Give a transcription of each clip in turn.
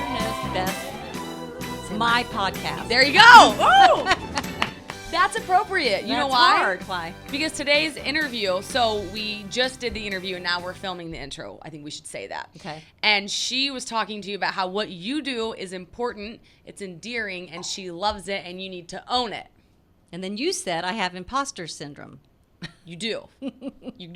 knows best. My podcast. There you go. Woo! That's appropriate. You know why? Hard. Why? Because today's interview, so we just did the interview and now we're filming the intro. I think we should say that. Okay. And she was talking to you about how what you do is important, it's endearing, and she loves it, and you need to own it. And then you said I have imposter syndrome. You do. you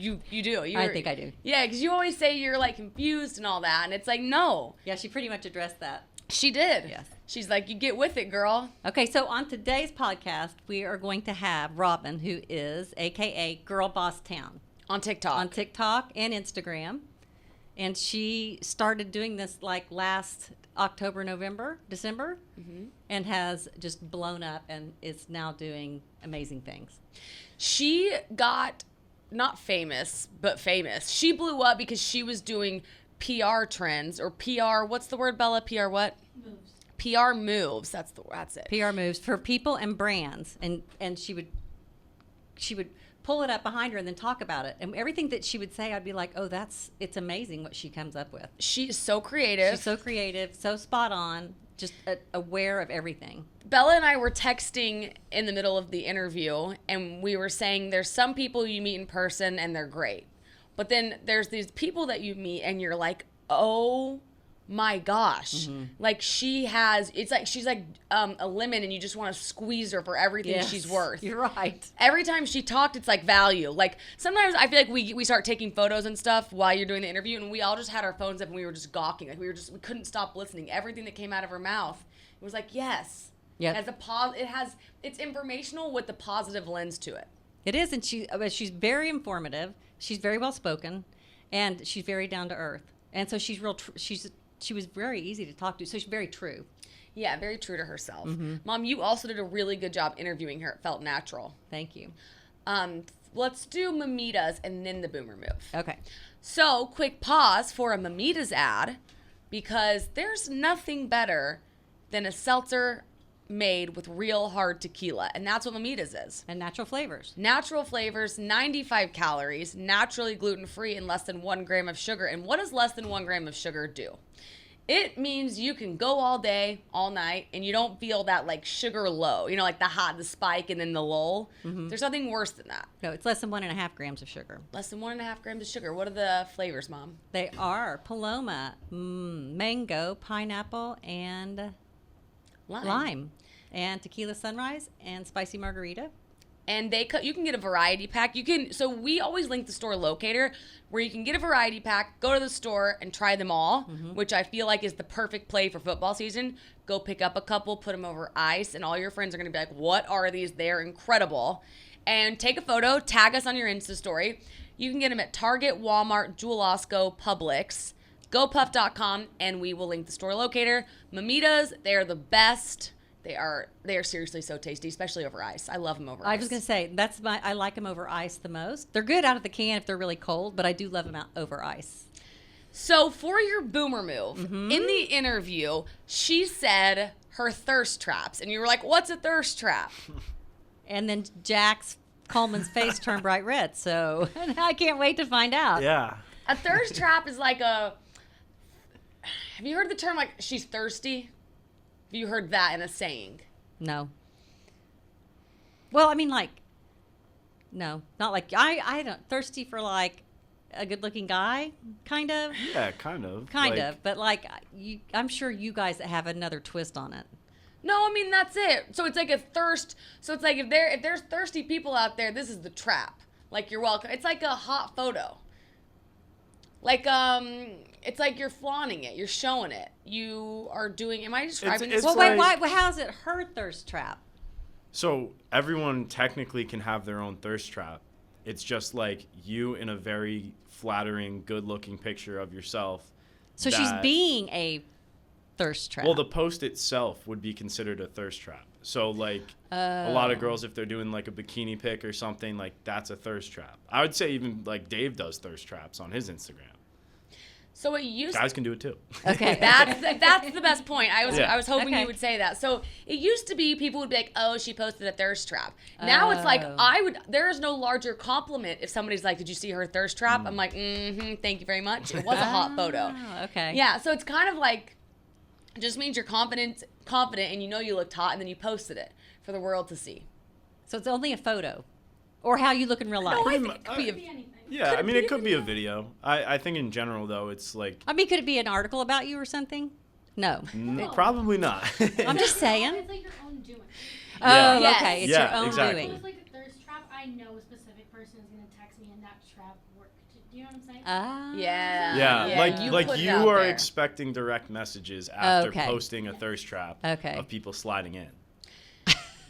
do. I think I do. Yeah, because you always say you're like confused and all that, and it's like, no. Yeah, she pretty much addressed that. She did. Yes. She's like, you get with it, girl. Okay, so on today's podcast, we are going to have Robyn, who is AKA GirlBossTown. On TikTok. On TikTok and Instagram. And she started doing this like last October, November, December, and has just blown up and is now doing amazing things. She got not famous, but famous. She blew up because she was doing PR trends or PR. What's the word, Bella? PR what? Moves. PR moves. That's it. PR moves for people and brands, and she would pull it up behind her and then talk about it. And everything that she would say, I'd be like, oh, it's amazing what she comes up with. She's so creative. She's so creative, so spot on, just aware of everything. Bella and I were texting in the middle of the interview, and we were saying there's some people you meet in person and they're great. But then there's these people that you meet and you're like, oh my gosh. Like she's like a lemon and you just want to squeeze her for everything she's worth. You're right. Every time she talked, it's like value. Like sometimes I feel like we start taking photos and stuff while you're doing the interview, and we all just had our phones up and we were just gawking. Like we couldn't stop listening. Everything that came out of her mouth, it was like, yes. Yep. It's informational with the positive lens to it. It is, and she's very informative. She's very well spoken, and she's very down to earth. And so she's she was very easy to talk to. So she's very true. Yeah, very true to herself. Mom, you also did a really good job interviewing her. It felt natural. Thank you. Let's do Mamitas and then the boomer move. Okay. So, quick pause for a Mamitas ad, because there's nothing better than a seltzer made with real hard tequila, and that's what Mamitas is. And natural flavors. Natural flavors, 95 calories, naturally gluten-free, and less than 1 gram of sugar. And what does less than 1 gram of sugar do? It means you can go all day, all night, and you don't feel that like sugar low, like the spike and then the lull. There's nothing worse than that. No, it's less than 1.5 grams of sugar. Less than 1.5 grams of sugar. What are the flavors, Mom? They are Paloma, mango, pineapple, and lime. And tequila sunrise and spicy margarita. And you can get a variety pack. So we always link the store locator where you can get a variety pack, go to the store and try them all, which I feel like is the perfect play for football season. Go pick up a couple, put them over ice, and all your friends are going to be like, what are these? They're incredible. And take a photo, tag us on your Insta story. You can get them at Target, Walmart, Jewel Osco, Publix, GoPuff.com, and we will link the store locator. Mamitas, they're the best. They are seriously so tasty, especially over ice. I love them over ice. I was going to say, I like them over ice the most. They're good out of the can if they're really cold, but I do love them out over ice. So for your boomer move, in the interview, she said her thirst traps. And you were like, what's a thirst trap? And then Jax Coleman's face turned bright red. So I can't wait to find out. Yeah. A thirst trap is like have you heard the term like she's thirsty? Have you heard that in a saying? No. Well, I mean, like, no, not like I don't thirsty for like a good-looking guy, kind of. Yeah, kind of. Kind of, but like I'm sure you guys have another twist on it. No, I mean that's it. So it's like a thirst. So it's like if there's thirsty people out there, this is the trap. Like you're welcome. It's like a hot photo. Like it's like you're flaunting it, you're showing it. You are doing. Am I describing this? Well, like, wait, why? How is it her thirst trap? So everyone technically can have their own thirst trap. It's just like you in a very flattering, good-looking picture of yourself. So she's being a thirst trap. Well, the post itself would be considered a thirst trap. So like a lot of girls, if they're doing like a bikini pic or something, like that's a thirst trap. I would say even like Dave does thirst traps on his Instagram. So it used guys can do it too. Okay, that's the best point. I was hoping Okay. you would say that. So it used to be people would be like, "Oh, she posted a thirst trap." Now it's like there is no larger compliment if somebody's like, "Did you see her thirst trap?" I'm like, "Mm-hmm, thank you very much. It was a hot photo." Okay. Yeah, so it's kind of like It just means you're confident, and you know you looked hot, and then you posted it for the world to see. So it's only a photo, or how you look in real life. No, I think it could be anything. Yeah, I mean, it could be a video. I think in general, though, it's like... I mean, could it be an article about you or something? No. Probably not. I'm just saying. It's like your own doing. Oh, Yes. okay. It's Yeah, your own exactly. If it doing. was like a thirst trap, I know a specific person is going to text me and that trap worked. Do you know what I'm saying? Ah. Yeah. Yeah, like put it you out are there. expecting direct messages after Okay. posting a thirst trap Okay. of people sliding in.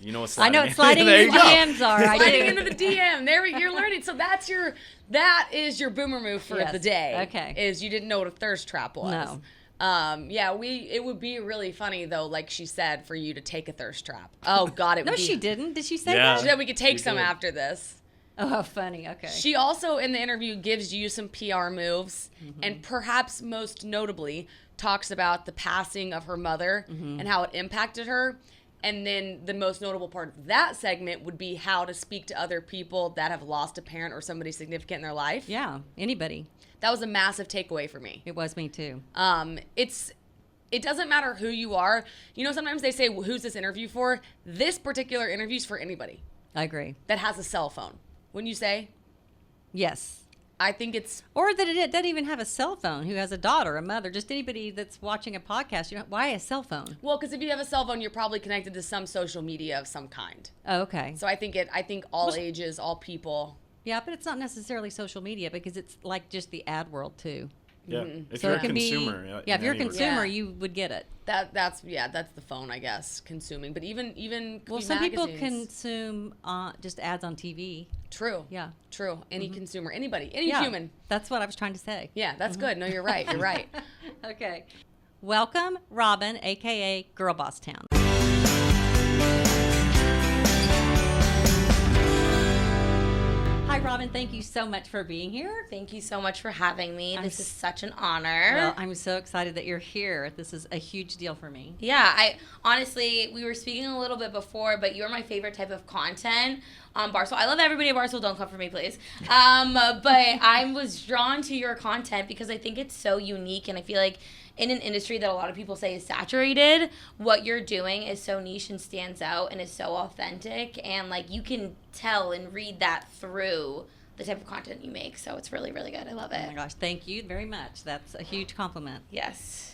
You know what I sliding know in? what sliding There in you go. DMs are. I Sliding do. into the DM. There you're learning. So that is your boomer move for Yes. the day. Okay. Is you didn't know what a thirst trap was. No. It would be really funny though, like she said, for you to take a thirst trap. Oh God, it No, would be. she didn't. Did she say Yeah. She that? said we could take She some did. after this. Oh, how funny. Okay. She also, in the interview, gives you some PR moves, and perhaps most notably, talks about the passing of her mother and how it impacted her. And then the most notable part of that segment would be how to speak to other people that have lost a parent or somebody significant in their life. Yeah. Anybody. That was a massive takeaway for me. It was me too. It doesn't matter who you are. You know, sometimes they say, well, who's this interview for? This particular interview is for anybody I agree. that has a cell phone. Wouldn't you say? Yes. I think it's Or that it doesn't even have a cell phone, who has a daughter, a mother, just anybody that's watching a podcast. You know, why a cell phone? well, because if you have a cell phone, you're probably connected to some social media of some kind. Oh, okay. So I think all ages, all people. Yeah, but it's not necessarily social media because it's like just the ad world too. Yeah, if So you're it a can consumer. be. Yeah, if you're a anywhere. consumer, Yeah. you would get it. That's the phone, I guess, consuming. But even could Well, be some people magazines. consume just ads on TV. True. Yeah. True. Any consumer, anybody, any Yeah, human. That's what I was trying to say. Yeah, that's good. No, you're right. You're right. Okay. Welcome, Robyn, AKA GirlBossTown. Hi, Robyn. Thank you so much for being here. Thank you so much for having me. I'm This is s- such an honor. Well, I'm so excited that you're here. This is a huge deal for me. Yeah, I honestly, we were speaking a little bit before, but you're my favorite type of content on Barstool. I love everybody at Barstool. Don't come for me, please. But I was drawn to your content because I think it's so unique, and I feel like in an industry that a lot of people say is saturated, what you're doing is so niche and stands out and is so authentic, and like you can tell and read that through the type of content you make. So it's really, really good. I love Oh my it. gosh, thank you very much. That's a huge compliment. Yes.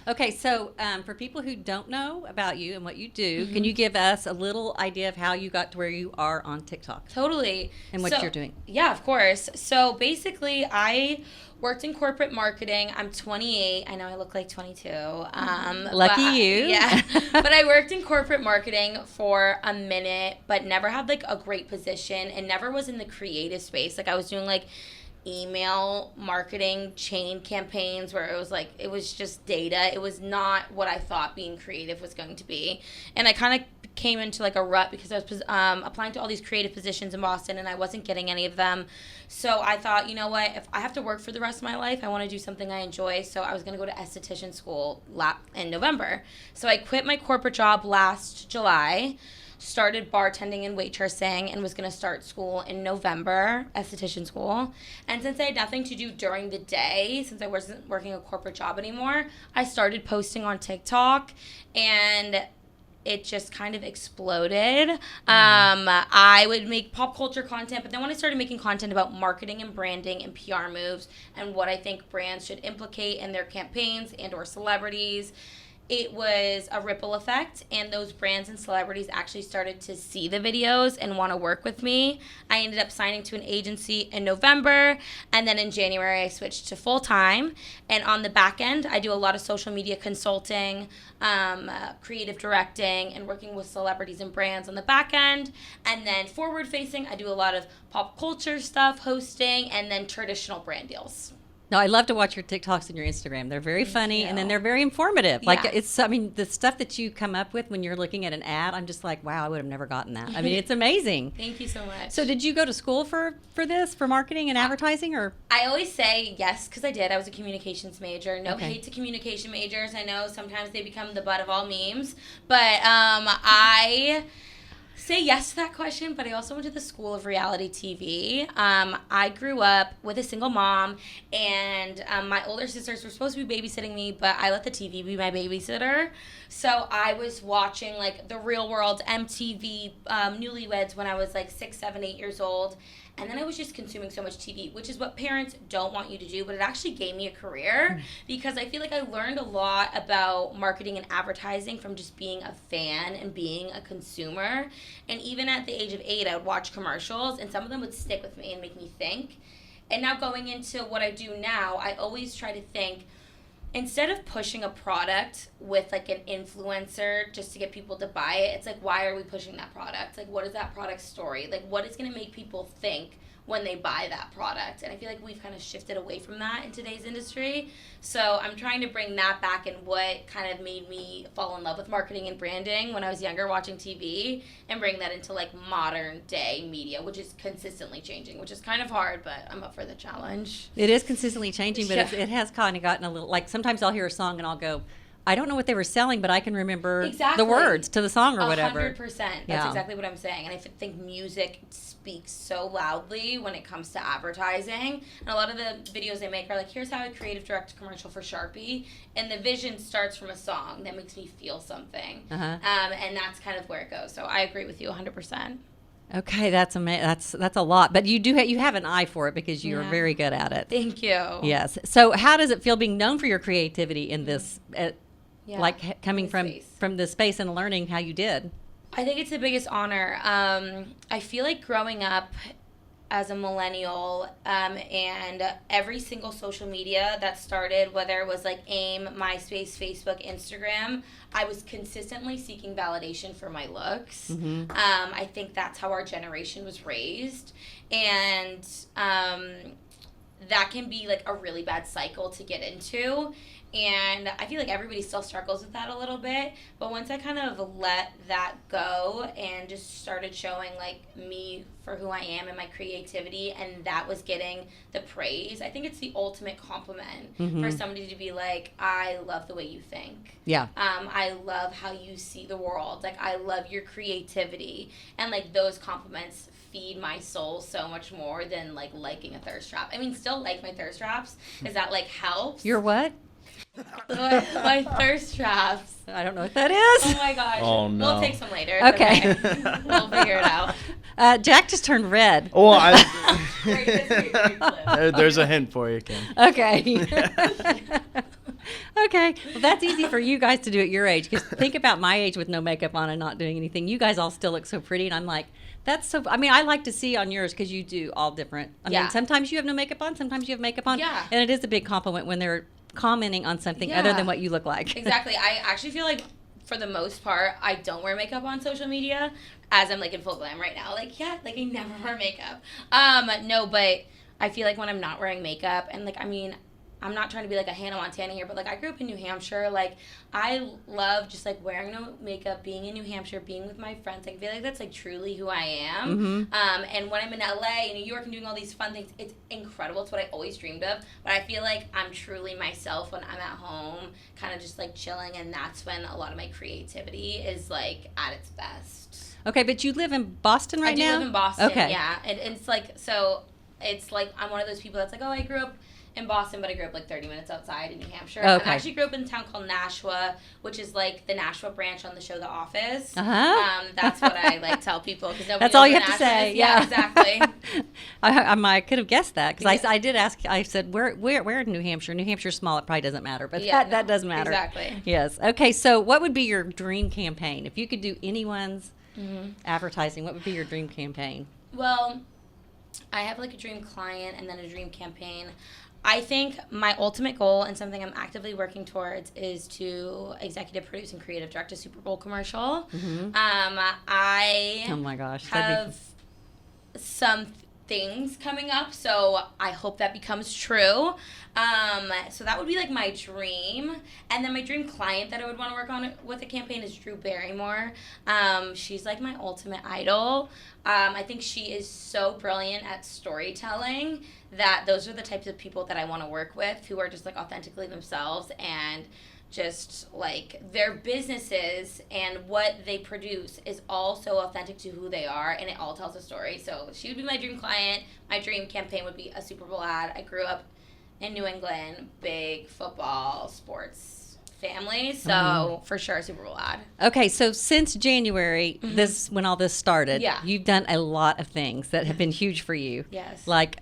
Okay, so for people who don't know about you and what you do, can you give us a little idea of how you got to where you are on TikTok Totally. and what So- you're doing? Yeah, of course. So basically, I worked in corporate marketing. I'm 28. I know I look like 22. Lucky but you. Yeah. But I worked in corporate marketing for a minute, but never had like a great position and never was in the creative space. Like I was doing like email marketing chain campaigns where it was just data. It was not what I thought being creative was going to be. And I kind of came into like a rut because I was applying to all these creative positions in Boston and I wasn't getting any of them. So I thought, you know what, if I have to work for the rest of my life, I want to do something I enjoy. So I was going to go to esthetician school in November. So I quit my corporate job last July, started bartending and waitressing, and was going to start school in November, esthetician school. And since I had nothing to do during the day, since I wasn't working a corporate job anymore, I started posting on TikTok, and it just kind of exploded. I would make pop culture content, but then when I started making content about marketing and branding and PR moves and what I think brands should implicate in their campaigns and or celebrities, it was a ripple effect, and those brands and celebrities actually started to see the videos and want to work with me. I ended up signing to an agency in November, and then in January I switched to full-time. And on the back end, I do a lot of social media consulting, creative directing, and working with celebrities and brands on the back end. And then forward-facing, I do a lot of pop culture stuff, hosting, and then traditional brand deals. No, I love to watch your TikToks and your Instagram. They're very funny, and then you. they're very informative. Like Yeah. I mean, the stuff that you come up with when you're looking at an ad, I'm just like, wow, I would have never gotten that. I mean, it's amazing. Thank you so much. So, did you go to school for this, for marketing and advertising, or? I always say yes because I did. I was a communications major. No Okay. hate to communication majors. I know sometimes they become the butt of all memes, but I say yes to that question, but I also went to the school of reality TV. I grew up with a single mom, and my older sisters were supposed to be babysitting me, but I let the TV be my babysitter. So I was watching like The Real World, MTV, Newlyweds when I was like 6, 7, 8 years old. And then I was just consuming so much TV, which is what parents don't want you to do, but it actually gave me a career because I feel like I learned a lot about marketing and advertising from just being a fan and being a consumer. And even at the age of 8, I would watch commercials, and some of them would stick with me and make me think. And now going into what I do now, I always try to think, instead of pushing a product with like an influencer just to get people to buy it, it's like, why are we pushing that product? Like, what is that product's story? Like, what is going to make people think when they buy that product? And I feel like we've kind of shifted away from that in today's industry. So I'm trying to bring that back, and what kind of made me fall in love with marketing and branding when I was younger watching TV, and bring that into like modern day media, which is consistently changing, which is kind of hard, but I'm up for the challenge. It is consistently changing, but Yeah. it has kind of gotten a little, like sometimes I'll hear a song and I'll go, I don't know what they were selling, but I can remember Exactly. the words to the song or whatever. 100%. That's Yeah. exactly what I'm saying. And I think music speaks so loudly when it comes to advertising. And a lot of the videos they make are like, here's how I creative direct a commercial for Sharpie. And the vision starts from a song that makes me feel something. Uh-huh. And that's kind of where it goes. So I agree with you 100%. Okay, that's a lot, but you have an eye for it because you are Yeah. very good at it. Thank you. Yes. So how does it feel being known for your creativity in this, Yeah. coming In from space. the space and learning how you did? I think it's the biggest honor. I feel like growing up as a millennial, and every single social media that started, whether it was like AIM, MySpace, Facebook, Instagram, I was consistently seeking validation for my looks. Mm-hmm. I think that's how our generation was raised. And that can be like a really bad cycle to get into. And I feel like everybody still struggles with that a little bit. But once I kind of let that go and just started showing like me for who I am and my creativity, and that was getting the praise, I think it's the ultimate compliment for somebody to be like, I love the way you think. Yeah. I love how you see the world. Like, I love your creativity. And like those compliments feed my soul so much more than like liking a thirst trap. I mean, still like my thirst traps, because that like helps. You're what? my thirst traps. I don't know what that Oh is. my gosh. Oh, no. We'll take some later. It's Okay. We'll figure it out. Jack just turned red. Well, Great, this is a great clip. there's a hint for you, Kim. Okay. Okay. Well, that's easy for you guys to do at your age, because think about my age with no makeup on and not doing anything. You guys all still look so pretty, and I'm like, that's so. I mean, I like to see on yours because you do all different. I Yeah. mean, sometimes you have no makeup on, sometimes you have makeup on. Yeah. And it is a big compliment when they're commenting on something other Yeah. than what you look like. Exactly. I actually feel like, for the most part, I don't wear makeup on social media, as I'm like in full glam right now. Like, yeah, like I never wear makeup. No, but I feel like when I'm not wearing makeup, and like, I mean, I'm not trying to be like a Hannah Montana here, but like I grew up in New Hampshire. Like, I love just like wearing no makeup, being in New Hampshire, being with my friends. I feel like that's like truly who I am. And when I'm in LA and New York and doing all these fun things, it's incredible. It's what I always dreamed of. But I feel like I'm truly myself when I'm at home, kind of just like chilling. And that's when a lot of my creativity is like at its best. Okay, but you live in Boston right I do now? live in Boston, Okay. yeah. And it's like, so it's like I'm one of those people that's like, oh, I grew up in Boston, but I grew up like 30 minutes outside in New Hampshire. Okay. I actually grew up in a town called Nashua, which is like the Nashua branch on the show The Office. Uh-huh. That's what I like tell people, because That's all you have to say. Yeah, exactly. I could have guessed that, because Yeah. I did ask. I said, where in New Hampshire? New Hampshire's small. It probably doesn't matter, but Yeah, that no, does matter. exactly. Yes. Okay. So, what would be your dream campaign if you could do anyone's advertising? What would be your dream campaign? Well, I have like a dream client and then a dream campaign. I think my ultimate goal, and something I'm actively working towards, is to executive produce and creative direct a Super Bowl commercial. I Oh my gosh. have some things coming up, so I hope that becomes true. So that would be like my dream. And then my dream client that I would want to work on with a campaign is Drew Barrymore. She's like my ultimate idol. I think she is so brilliant at storytelling that those are the types of people that I want to work with, who are just like authentically themselves and just like their businesses and what they produce is all so authentic to who they are, and it all tells a story. So she would be my dream client. My dream campaign would be a Super Bowl ad. I grew up in New England, big football, sports family, so for sure a Super Bowl ad. Okay, so since January, this when all this started, Yeah. you've done a lot of things that have been huge for you. Yes. Like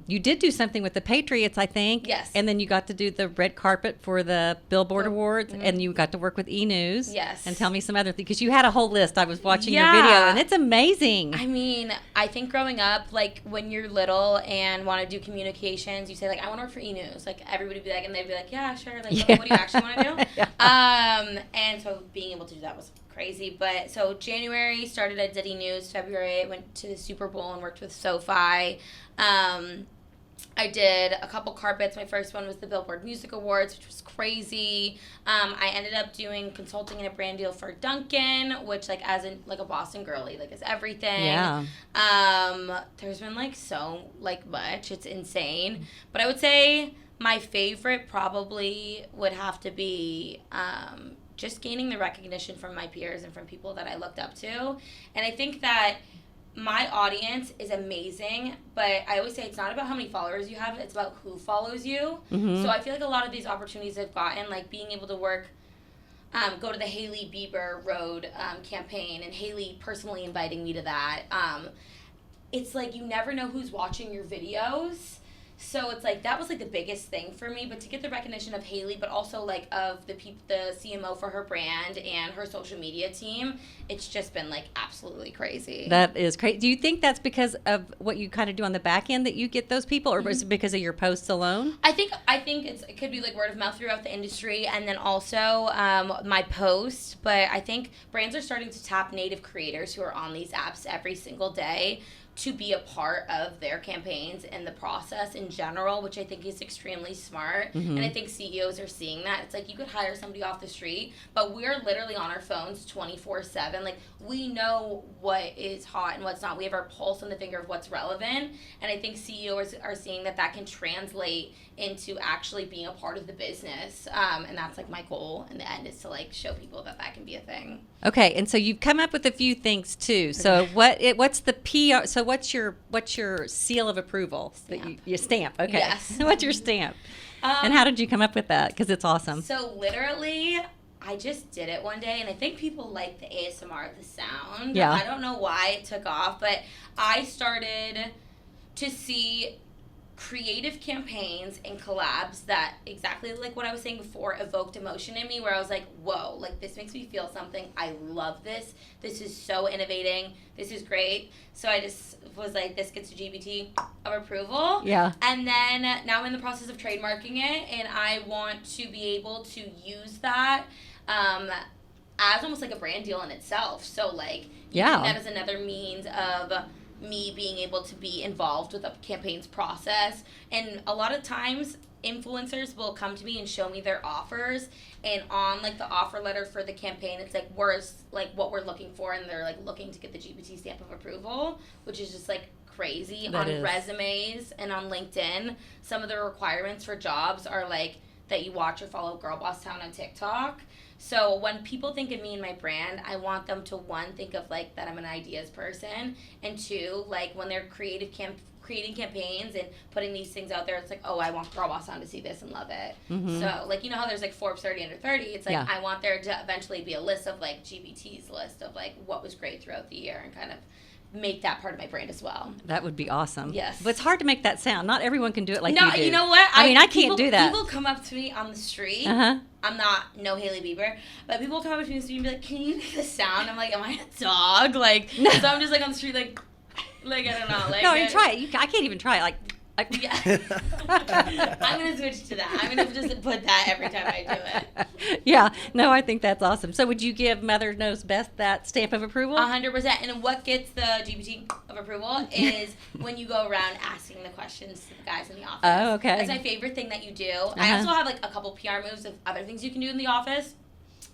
you did do something with the Patriots, I think. Yes. And then you got to do the red carpet for the Billboard Awards, and you got to work with E! News. Yes. And tell me some other things, because you had a whole list. I was watching your Yeah. video, and it's amazing. I mean, I think growing up, like when you're little and want to do communications, you say like, I want to work for E! News. Like everybody would be like, and they'd be like, yeah, sure. Like, Yeah. what do you actually want to do? Yeah. And so being able to do that was crazy. But so January started at E! News. February I went to the Super Bowl and worked with SoFi. I did a couple carpets. My first one was the Billboard Music Awards, which was crazy. I ended up doing consulting in a brand deal for Dunkin', which like as in like a Boston girly, like is everything. Yeah. There's been like so like much. It's insane. But I would say my favorite probably would have to be just gaining the recognition from my peers and from people that I looked up to. And I think that my audience is amazing, but I always say it's not about how many followers you have, it's about who follows you. So I feel like a lot of these opportunities I've gotten, like being able to work, go to the Hailey Bieber Road campaign, and Hailey personally inviting me to that. It's like you never know who's watching your videos. So it's like that was like the biggest thing for me, but to get the recognition of Hailey, but also like of the CMO for her brand and her social media team, it's just been like absolutely crazy. That is crazy. Do you think that's because of what you kind of do on the back end that you get those people, or is it because of your posts alone? I think it could be like word of mouth throughout the industry, and then also my posts. But I think brands are starting to tap native creators who are on these apps every single day to be a part of their campaigns and the process in general, which I think is extremely smart. And I think CEOs are seeing that. It's like you could hire somebody off the street, but we're literally on our phones 24/7. Like we know what is hot and what's not. We have our pulse on the finger of what's relevant. And I think CEOs are seeing that that can translate into actually being a part of the business. And that's like my goal in the end, is to like show people that that can be a thing. Okay, and so you've come up with a few things too. So what's the PR? So what's your seal of approval? Stamp. Your stamp. Okay. Yes. What's your stamp? And how did you come up with that? Because it's awesome. So literally, I just did it one day, and I think people like the ASMR, the sound. Yeah. I don't know why it took off, but I started to see creative campaigns and collabs that, exactly like what I was saying before, evoked emotion in me, where I was like, whoa, like this makes me feel something. I love this. This is so innovating. This is great. So I just was like, this gets a GBT of approval. Yeah. And then now I'm in the process of trademarking it, and I want to be able to use that as almost like a brand deal in itself. So like, Yeah. that is another means of me being able to be involved with a campaign's process. And a lot of times influencers will come to me and show me their offers, and on like the offer letter for the campaign, it's like what we're looking for, and they're like looking to get the GPT stamp of approval, which is just like crazy. That on is. resumes and on LinkedIn, some of the requirements for jobs are like that you watch or follow GirlBossTown on TikTok. So when people think of me and my brand, I want them to, one, think of like that I'm an ideas person, and two, like when they're creating campaigns and putting these things out there, it's like, oh, I want GirlBossTown to see this and love it. So like, you know how there's like Forbes 30 under 30? It's like, Yeah. I want there to eventually be a list of like GBT's list of like what was great throughout the year, and kind of make that part of my brand as well. That would be awesome. Yes. But it's hard to make that sound. Not everyone can do it like No, you do. you know what? I mean, I can't do that. People come up to me on the street. Uh-huh. I'm not no Hailey Bieber, but people come up to me on the street and be like, "Can you make the sound?" I'm like, "Am I a dog?" Like, No. so I'm just like on the street, like I don't know, like. No, you try it. I can't even try it. Like, Yeah. I'm gonna switch to that. I'm gonna just put that every time I do it. Yeah. No, I think that's awesome. So would you give Mother Knows Best that stamp of approval? 100%. And what gets the GPT of approval is when you go around asking the questions to the guys in the office. Oh, okay. That's my favorite thing that you do. I also have like a couple PR moves of other things you can do in the office,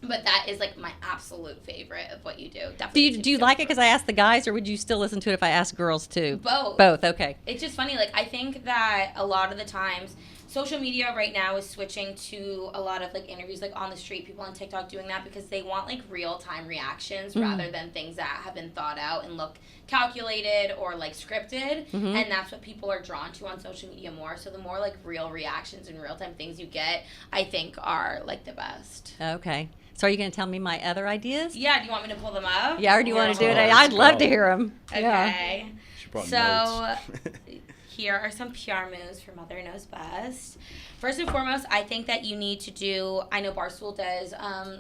but that is like my absolute favorite of what you do. Definitely. Do you like it because I asked the guys, or would you still listen to it if I asked girls too? Both. Both. Okay. It's just funny. Like, I think that a lot of the times social media right now is switching to a lot of like interviews like on the street, people on TikTok doing that because they want like real time reactions rather than things that have been thought out and look calculated or like scripted, and that's what people are drawn to on social media more. So the more like real reactions and real time things you get, I think are like the best. Okay. So are you going to tell me my other ideas? Yeah, do you want me to pull them up? Yeah, or do you want to do it? let's I'd love go. to hear them. Okay. Yeah. She brought So notes. here are some PR moves for Mother Knows Best. First and foremost, I think that you need to do, I know Barstool does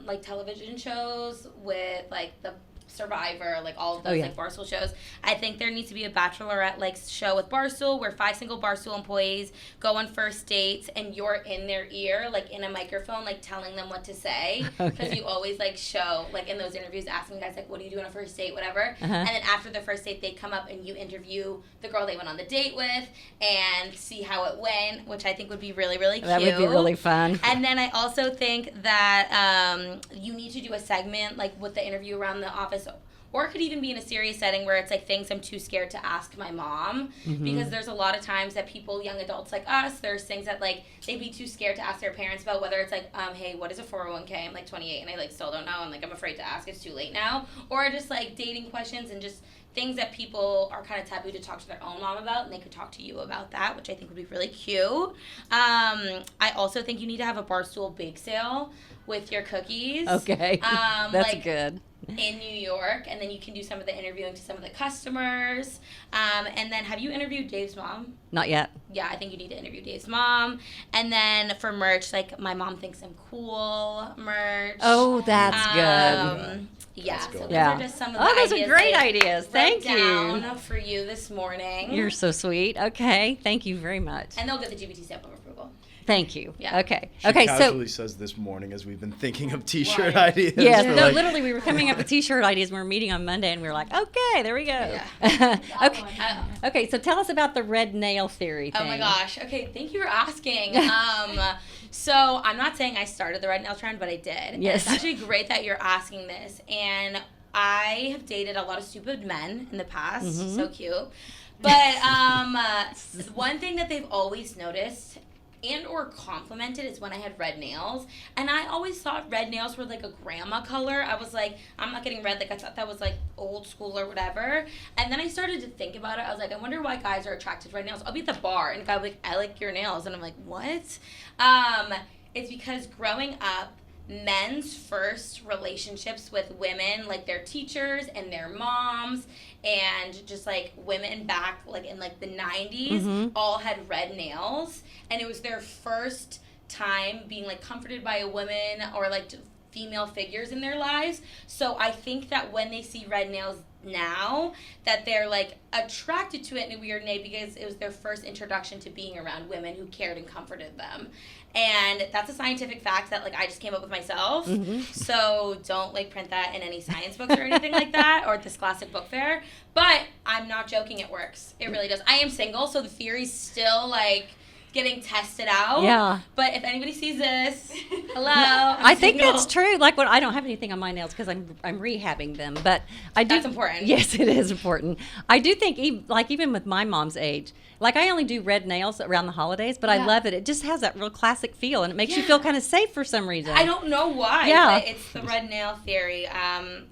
like television shows with like the Survivor, like all of those like Barstool shows. I think there needs to be a Bachelorette like show with Barstool where 5 single Barstool employees go on first dates and you're in their ear like in a microphone like telling them what to say, because you always like show like in those interviews asking guys like what do you do on a first date, whatever, and then after the first date they come up and you interview the girl they went on the date with and see how it went, which I think would be really really cute. That would be really fun. And then I also think that you need to do a segment like with the interview around the office, or it could even be in a serious setting where it's like things I'm too scared to ask my mom, because there's a lot of times that people, young adults like us, there's things that like they'd be too scared to ask their parents about, whether it's like, hey, what is a 401k? I'm like 28 and I like still don't know, and like I'm afraid to ask, it's too late now, or just like dating questions and just things that people are kind of taboo to talk to their own mom about, and they could talk to you about that, which I think would be really cute. I also think you need to have a Barstool bake sale with your cookies. Okay. That's like, good. in New York, and then you can do some of the interviewing to some of the customers. And then have you interviewed Dave's mom? Not yet. Yeah, I think you need to interview Dave's mom. And then for merch, like my mom thinks I'm cool merch. Oh, that's good. Yeah, That's so good. those are just some of the those ideas are great I ideas. wrote Thank you. down for you this morning. You're so sweet. Okay. Thank you very much. And they'll get the GBT stamp of approval. Thank you. Yeah. Okay. She Okay. casually says this morning as we've been thinking of T-shirt Right. ideas. Yes, for, no, like, literally, we were coming up with T-shirt ideas. We were meeting on Monday, and we were like, okay, there we go. Yeah. Okay. Okay, so tell us about the red nail theory thing. Oh my gosh. Okay, thank you for asking. So I'm not saying I started the red nail trend, but I did. And Yes. it's actually great that you're asking this. And I have dated a lot of stupid men in the past. So cute. But one thing that they've always noticed and or complimented is when I had red nails. And I always thought red nails were like a grandma color. I was like, I'm not getting red. Like I thought that was like old school or whatever. And then I started to think about it. I was like, I wonder why guys are attracted to red nails. I'll be at the bar and a guy will be like, I like your nails. And I'm like, what? It's because growing up, men's first relationships with women, like their teachers and their moms, and just like women back like in like the 90s, all had red nails, and it was their first time being like comforted by a woman or like female figures in their lives. So I think that when they see red nails now, that they're like attracted to it in a weird way because it was their first introduction to being around women who cared and comforted them. And that's a scientific fact that like I just came up with myself. So don't like print that in any science books or anything like that, or at this classic book fair. But I'm not joking, it works. It really does. I am single, so the theory's still like getting tested out. Yeah. But if anybody sees this, hello. I think single. that's true. Like when I don't have anything on my nails because I'm rehabbing them, but I do. That's important. Yes, it is important. I do think even with my mom's age, like I only do red nails around the holidays, but I love it. It just has that real classic feel, and it makes you feel kind of safe for some reason. I don't know why. Yeah. But it's the red nail theory. And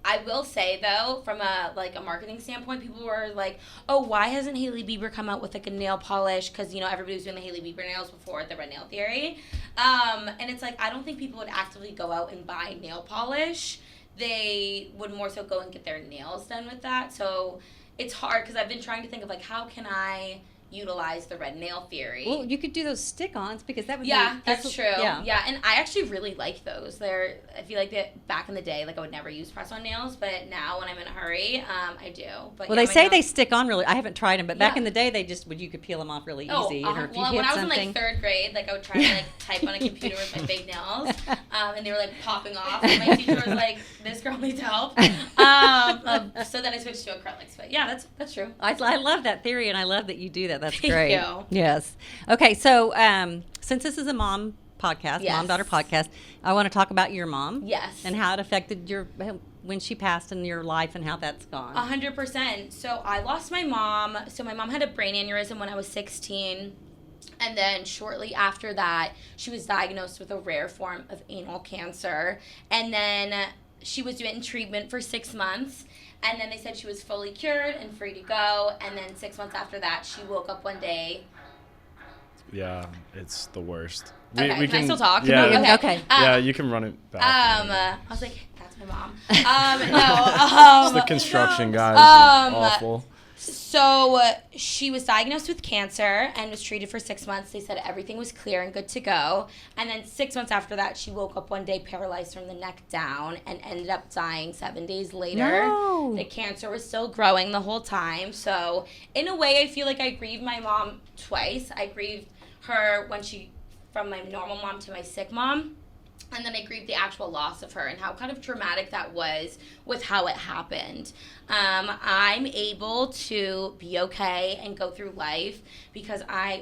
I will say though, from a marketing standpoint, people were like, "Oh, why hasn't Hailey Bieber come out with like a nail polish?" Because everybody was doing the Hailey Bieber nails before the red nail theory. And it's like I don't think people would actively go out and buy nail polish. They would more so go and get their nails done with that. So it's hard because I've been trying to think of like how can I utilize the red nail theory. Well, you could do those stick-ons because that would be... That's true. Yeah. And I actually really like those. I feel like that back in the day, like I would never use press-on nails, but now when I'm in a hurry, I do. But Well, they say they stick on really. I haven't tried them, but back in the day, they just you could peel them off really easy. Or if you well, hit when I was something. in like third grade, like I would try to like type on a computer with my fake nails, and they were like popping off. And my teacher was like, "This girl needs help." So then I switched to acrylics. But yeah, that's true. I love that theory, and I love that you do that. That's Thank great. you. Yes. Okay, so since this is a mom podcast, Yes. mom-daughter podcast, I want to talk about your mom. Yes. And how it affected when she passed in your life and how that's gone. 100%. So I lost my mom. So my mom had a brain aneurysm when I was 16. And then shortly after that, she was diagnosed with a rare form of anal cancer. And then she was in treatment for 6 months. And then they said she was fully cured and free to go. And then 6 months after that, she woke up one day. Yeah, it's the worst. Okay, can I still talk? Yeah, Okay. Yeah, you can run it back. I was like, that's my mom. It's the construction guys. Awful. So she was diagnosed with cancer and was treated for 6 months. They said everything was clear and good to go. And then 6 months after that, she woke up one day paralyzed from the neck down and ended up dying 7 days later. No. The cancer was still growing the whole time. So in a way, I feel like I grieved my mom twice. I grieved her from my normal mom to my sick mom. And then I grieved the actual loss of her and how kind of traumatic that was with how it happened. I'm able to be okay and go through life because I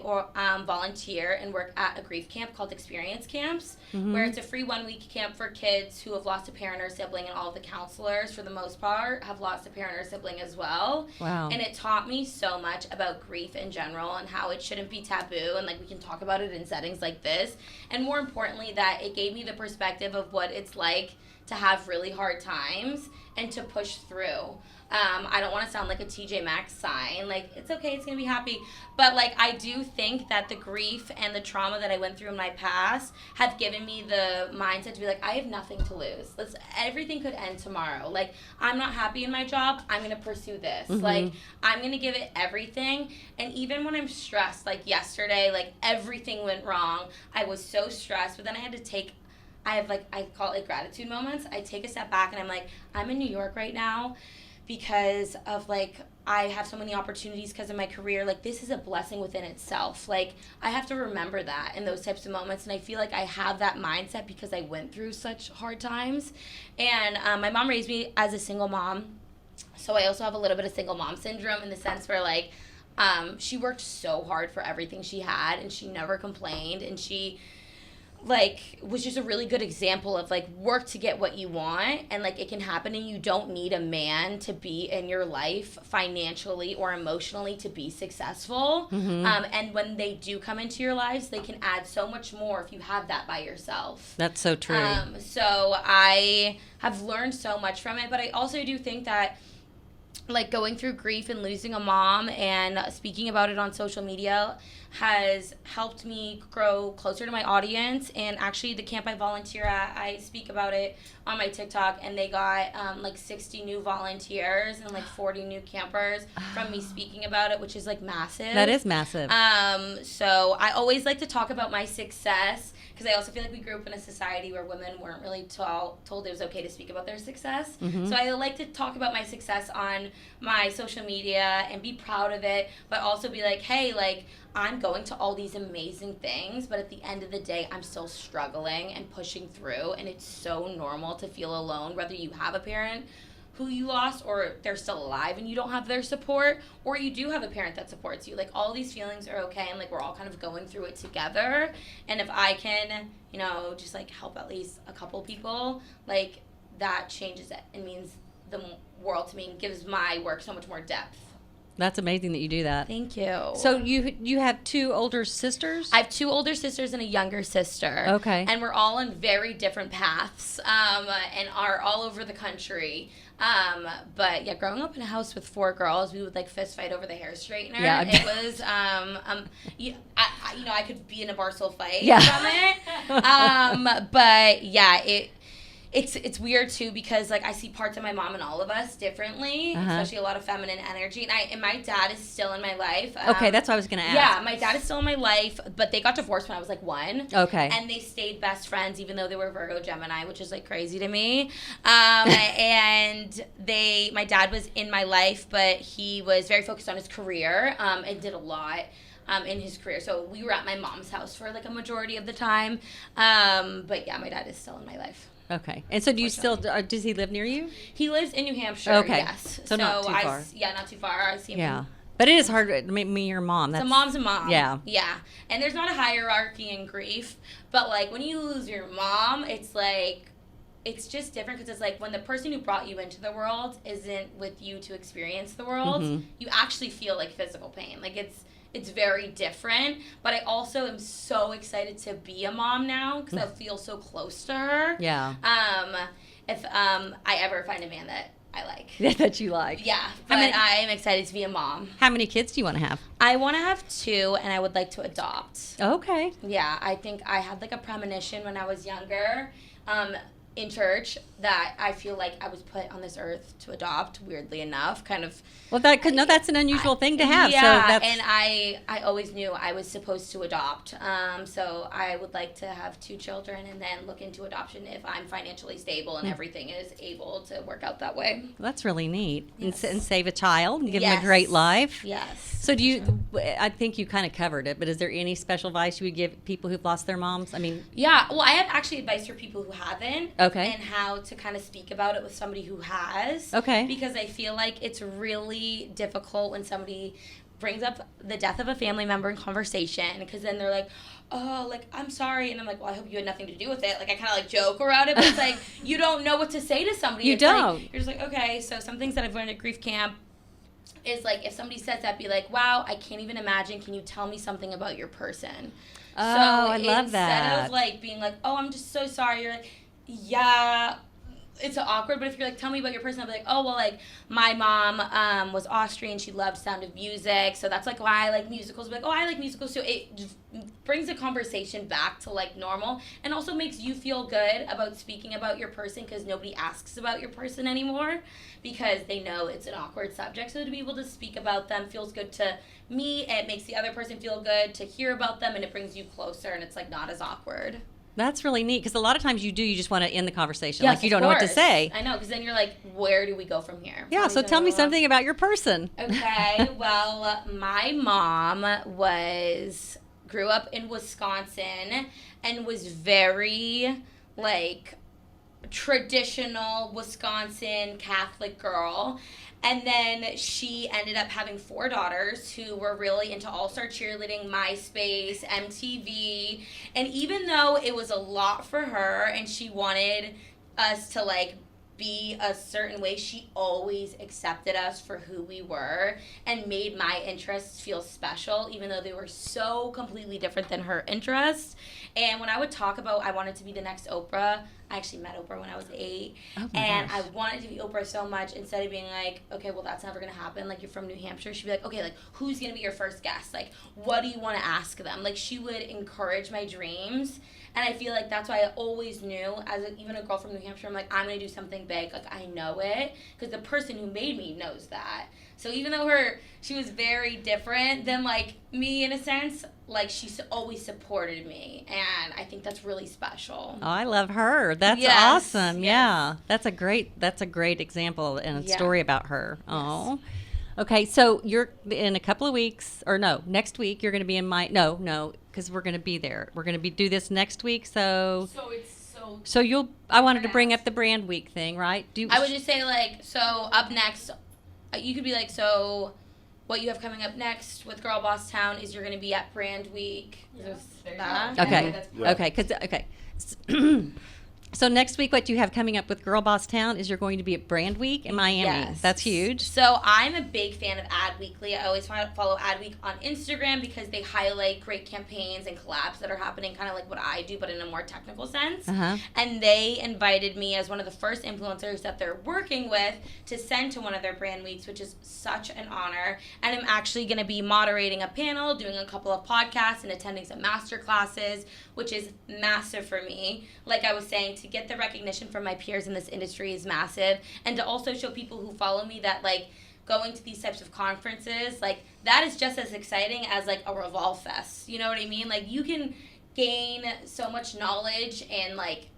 volunteer and work at a grief camp called Experience Camps, where it's a free 1 week camp for kids who have lost a parent or sibling, and all of the counselors, for the most part, have lost a parent or sibling as well. Wow. And it taught me so much about grief in general and how it shouldn't be taboo, and like we can talk about it in settings like this. And more importantly, that it gave me the perspective of what it's like to have really hard times and to push through. I don't want to sound like a TJ Maxx sign. Like, it's okay, it's going to be happy. But, like, I do think that the grief and the trauma that I went through in my past have given me the mindset to be like, I have nothing to lose. Everything could end tomorrow. Like, I'm not happy in my job. I'm going to pursue this. Like, I'm going to give it everything. And even when I'm stressed, like yesterday, like, everything went wrong. I was so stressed. But then I had to I call it gratitude moments. I take a step back and I'm like, I'm in New York right now because of, like, I have so many opportunities because of my career. Like, this is a blessing within itself. Like, I have to remember that in those types of moments. And I feel like I have that mindset because I went through such hard times. And my mom raised me as a single mom. So I also have a little bit of single mom syndrome in the sense where, like, she worked so hard for everything she had and she never complained. And she, like, was just a really good example of, like, work to get what you want, and, like, it can happen, and you don't need a man to be in your life financially or emotionally to be successful. And when they do come into your lives, they can add so much more if you have that by yourself. That's so true. So I have learned so much from it, but I also do think that, like, going through grief and losing a mom and speaking about it on social media has helped me grow closer to my audience. And actually, the camp I volunteer at, I speak about it on my TikTok, and they got like 60 new volunteers and like 40 new campers from me speaking about it, which is, like, massive. That is massive. So I always like to talk about my success, because I also feel like we grew up in a society where women weren't really told it was okay to speak about their success. So I like to talk about my success on my social media and be proud of it, but also be like, hey, like, I'm going to all these amazing things, but at the end of the day, I'm still struggling and pushing through, and it's so normal to feel alone, whether you have a parent who you lost or they're still alive and you don't have their support, or you do have a parent that supports you. Like, all these feelings are okay, and, like, we're all kind of going through it together. And if I can, you know, just, like, help at least a couple people, like, that changes it and means the world to me and gives my work so much more depth. That's amazing that you do that. Thank you. So you have 2 older sisters? I have 2 older sisters and a younger sister. Okay. And we're all on very different paths and are all over the country. But yeah, growing up in a house with 4 girls, we would, like, fist fight over the hair straightener. Yeah. It was, I could be in a Barstool fight Yeah. from it. But yeah, it's weird too, because, like, I see parts of my mom and all of us differently, especially a lot of feminine energy. And my dad is still in my life. Okay, that's what I was going to ask. Yeah, my dad is still in my life, but they got divorced when I was, like, 1. Okay. And they stayed best friends, even though they were Virgo Gemini, which is, like, crazy to me. And my dad was in my life, but he was very focused on his career and did a lot in his career. So we were at my mom's house for, like, a majority of the time. But yeah, my dad is still in my life. Okay. And so do you still, does he live near you? He lives in New Hampshire, Okay. yes. So not too far. Yeah, not too far. I see him. Yeah. But it is hard to me your mom. So mom's a mom. Yeah. Yeah. And there's not a hierarchy in grief. But, like, when you lose your mom, it's, like, it's just different, because it's like when the person who brought you into the world isn't with you to experience the world, you actually feel, like, physical pain. Like, it's very different. But I also am so excited to be a mom now because I feel so close to her. Yeah. If I ever find a man that I like. That you like. Yeah, but I am excited to be a mom. How many kids do you want to have? I want to have 2, and I would like to adopt. Okay. Yeah, I think I had like a premonition when I was younger in church that I feel like I was put on this earth to adopt, weirdly enough, kind of. Well, that's an unusual thing to have. Yeah, so that's... and I always knew I was supposed to adopt. So I would like to have 2 children and then look into adoption if I'm financially stable and everything is able to work out that way. That's really neat. Yes. And save a child and give them Yes. a great life. Yes. So do you, I think you kind of covered it, but is there any special advice you would give people who've lost their moms? I mean. Yeah, well, I have actually advice for people who haven't. Okay. And how to kind of speak about it with somebody who has. Okay. Because I feel like it's really difficult when somebody brings up the death of a family member in conversation, because then they're like, oh, like, I'm sorry. And I'm like, well, I hope you had nothing to do with it. Like, I kind of like joke around it, but it's like, you don't know what to say to somebody. You It's don't. Like, you're just like, okay. So some things that I've learned at grief camp is like, if somebody says that, be like, wow, I can't even imagine. Can you tell me something about your person? Oh, I love that. Instead of like being like, oh, I'm just so sorry, you're like, yeah, it's awkward. But if you're like, tell me about your person, I'll be like, oh, well, like, my mom was Austrian. She loved Sound of Music. So that's like why I like musicals. Be like, oh, I like musicals too. It just brings the conversation back to like normal, and also makes you feel good about speaking about your person, because nobody asks about your person anymore because they know it's an awkward subject. So to be able to speak about them feels good to me. It makes the other person feel good to hear about them, and it brings you closer, and it's like not as awkward. That's really neat, because a lot of times you just want to end the conversation. Yes, like you of don't know what to course. say. I know, because then you're like, where do we go from here? Yeah, so tell me something about your person. Okay, well, my mom grew up in Wisconsin and was very, like, traditional Wisconsin Catholic girl. And then she ended up having 4 daughters who were really into all-star cheerleading, MySpace, MTV. And even though it was a lot for her and she wanted us to, like, be a certain way, she always accepted us for who we were and made my interests feel special, even though they were so completely different than her interests. And when I would talk about I wanted to be the next Oprah, I actually met Oprah when I was 8. Oh my and gosh. I wanted to be Oprah so much, instead of being like, okay, well, that's never going to happen. Like, you're from New Hampshire. She'd be like, okay, like, who's going to be your first guest? Like, what do you want to ask them? Like, she would encourage my dreams. And I feel like that's why I always knew, even a girl from New Hampshire, I'm like, I'm going to do something big. Like, I know it. Because the person who made me knows that. So even though she was very different than, like, me in a sense, like, she always supported me. And I think that's really special. Oh, I love her. That's Yes, awesome. yes. Yeah. That's a great example and a Yeah. story about her. Oh. Okay, so you're in a couple of weeks, or no, next week you're going to be in because we're going to be there. We're going to do this next week. So I wanted to bring up the brand week thing, right? I would just say, like, so up next, you could be like, so what you have coming up next with GirlBossTown is you're going to be at Brand Week. Okay. Yeah. Okay. So next week, what you have coming up with GirlBossTown is you're going to be at Brand Week in Miami. Yes. That's huge. So I'm a big fan of Ad Weekly. I always follow Ad Week on Instagram because they highlight great campaigns and collabs that are happening, kind of like what I do, but in a more technical sense. Uh-huh. And they invited me as one of the first influencers that they're working with to send to one of their brand weeks, which is such an honor. And I'm actually going to be moderating a panel, doing a couple of podcasts, and attending some master classes, which is massive for me. Like I was saying, to get the recognition from my peers in this industry is massive, and to also show people who follow me that, like, going to these types of conferences, like, that is just as exciting as, like, a Revolve Fest. You know what I mean? Like, you can gain so much knowledge, and, like,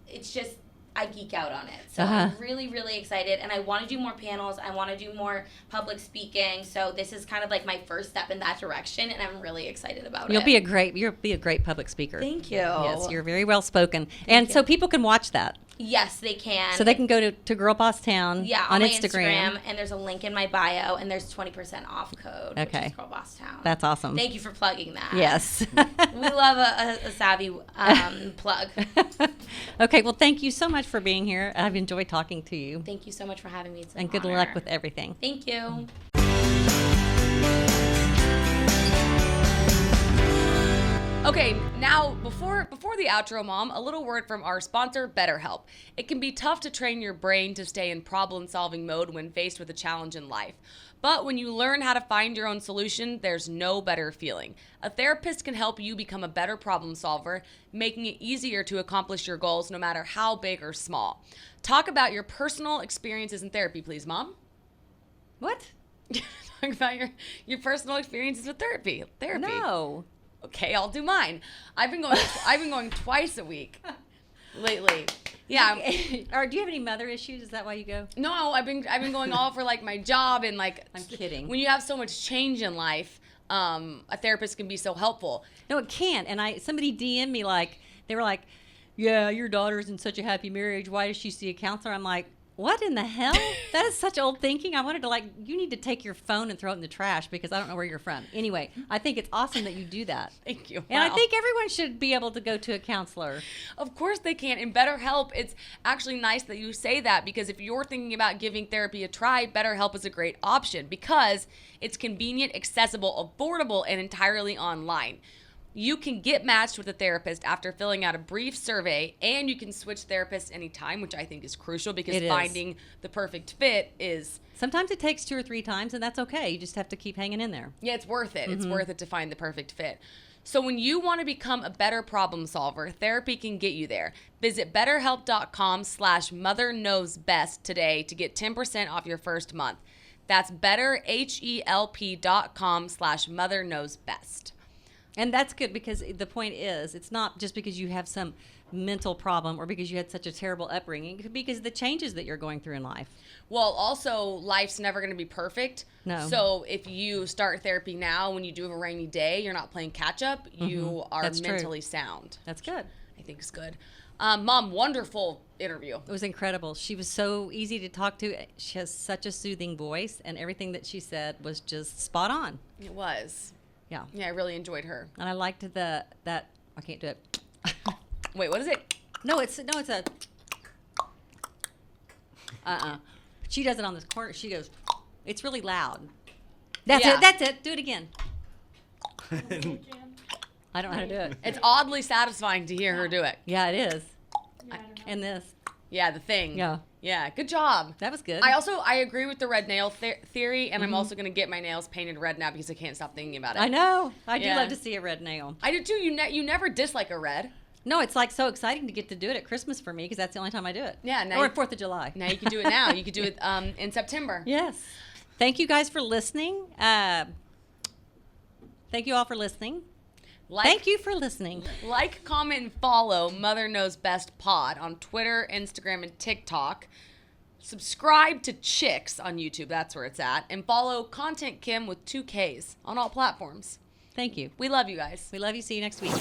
it's just, I geek out on it. So I'm really, really excited, and I want to do more panels. I want to do more public speaking. So this is kind of like my first step in that direction, and I'm really excited about it. You'll be a great public speaker. Thank you. Yes, you're very well spoken. And so people can watch that. Yes, they can. So they can go to GirlBossTown on my Instagram. and there's a link in my bio, and there's 20% off code, which Okay. is GirlBossTown. That's awesome. Thank you for plugging that. Yes. We love a savvy plug. Okay, well, thank you so much for being here. I've enjoyed talking to you. Thank you so much for having me. It's an And good honor. luck with everything. Thank you. Okay, now before the outro, Mom, a little word from our sponsor, BetterHelp. It can be tough to train your brain to stay in problem-solving mode when faced with a challenge in life. But when you learn how to find your own solution, there's no better feeling. A therapist can help you become a better problem solver, making it easier to accomplish your goals no matter how big or small. Talk about your personal experiences in therapy, please, Mom. What? Talk about your personal experiences with therapy. No. Okay, I'll do mine. I've been going twice a week lately. Yeah. Or do you have any mother issues? Is that why you go? No, I've been going all for like my job and like. I'm kidding. When you have so much change in life, a therapist can be so helpful. No, it can't. And somebody DM'd me they were like, yeah, your daughter's in such a happy marriage. Why does she see a counselor? I'm like, what in the hell? That is such old thinking. I wanted to you need to take your phone and throw it in the trash because I don't know where you're from. Anyway, I think it's awesome that you do that. Thank you. And I think everyone should be able to go to a counselor. Of course they can. In BetterHelp, it's actually nice that you say that because if you're thinking about giving therapy a try, BetterHelp is a great option because it's convenient, accessible, affordable, and entirely online. You can get matched with a therapist after filling out a brief survey, and you can switch therapists anytime, which I think is crucial because finding the perfect fit is... Sometimes it takes 2 or 3 times, and that's okay. You just have to keep hanging in there. Yeah, it's worth it. Mm-hmm. It's worth it to find the perfect fit. So when you want to become a better problem solver, therapy can get you there. Visit BetterHelp.com/motherknowsbest today to get 10% off your first month. That's BetterHelp.com/motherknowsbest. And that's good because the point is, it's not just because you have some mental problem or because you had such a terrible upbringing. It could be because of the changes that you're going through in life. Well, also, life's never going to be perfect. No. So if you start therapy now, when you do have a rainy day, you're not playing catch up. You are mentally sound. That's good. I think it's good. Mom, wonderful interview. It was incredible. She was so easy to talk to. She has such a soothing voice, and everything that she said was just spot on. It was. Yeah. Yeah, I really enjoyed her. And I liked that I can't do it. Wait, what is it? No, it's a She does it on this corner. She goes, it's really loud. That's it. Do it again. I don't know how to do it. It's oddly satisfying to hear her do it. Yeah, it is. Yeah, I don't know. And this. Yeah, the thing. Yeah. Yeah, good job. That was good. I agree with the red nail theory, and I'm also going to get my nails painted red now because I can't stop thinking about it. I know. I do love to see a red nail. I do too. You never dislike a red. No, it's like so exciting to get to do it at Christmas for me because that's the only time I do it. Yeah. Or at 4th of July. Now you can do it now. You could do it in September. Yes. Thank you guys for listening. Thank you all for listening. Thank you for listening. Like, comment, and follow Mother Knows Best Pod on Twitter, Instagram, and TikTok. Subscribe to Chicks on YouTube. That's where it's at. And follow Kontent Kim with 2 Ks on all platforms. Thank you. We love you guys. We love you. See you next week.